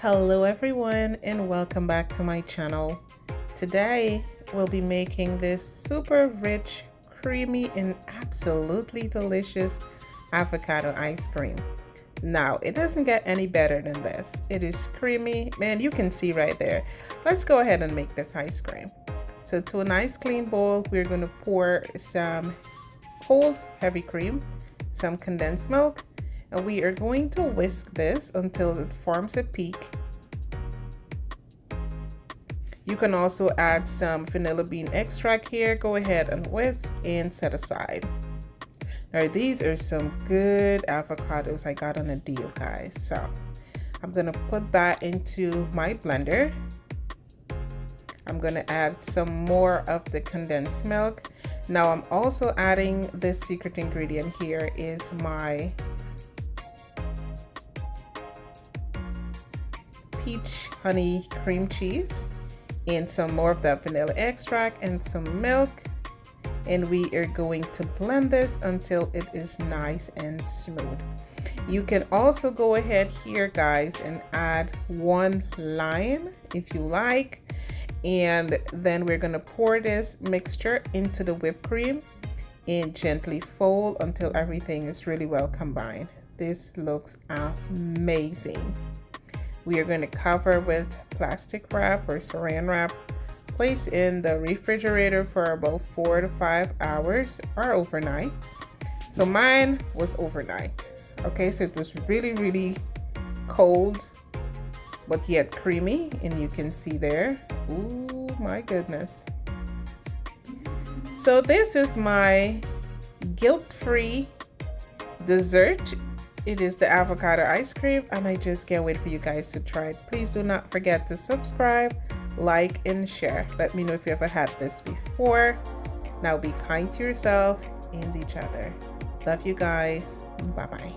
Hello everyone and welcome back to my channel. Today we'll be making this super rich, creamy and absolutely delicious avocado ice cream. Now it doesn't get any better than this. It is creamy, man, you can see right there. Let's go ahead and make this ice cream. So to a nice clean bowl, we're going to pour some cold heavy cream, some condensed milk, and we are going to whisk this until it forms a peak. You can also add some vanilla bean extract here. Go ahead and whisk and set aside. Now these are some good avocados I got on a deal, guys. So I'm gonna put that into my blender. I'm gonna add some more of the condensed milk. Now I'm also adding this secret ingredient here is my peach honey cream cheese and some more of that vanilla extract and some milk, and we are going to blend this until it is nice and smooth. You can also go ahead here, guys, and add 1 lime if you like, and then we're going to pour this mixture into the whipped cream and gently fold until everything is really well combined. This looks amazing. We are going to cover with plastic wrap or saran wrap, place in the refrigerator for about 4 to 5 hours or overnight. So mine was overnight. Okay, so it was really cold, but yet creamy, and you can see there. Ooh, my goodness. So this is my guilt-free dessert. It is the avocado ice cream, and I just can't wait for you guys to try it. Please do not forget to subscribe, like, and share. Let me know if you ever had this before. Now be kind to yourself and each other. Love you guys. Bye-bye.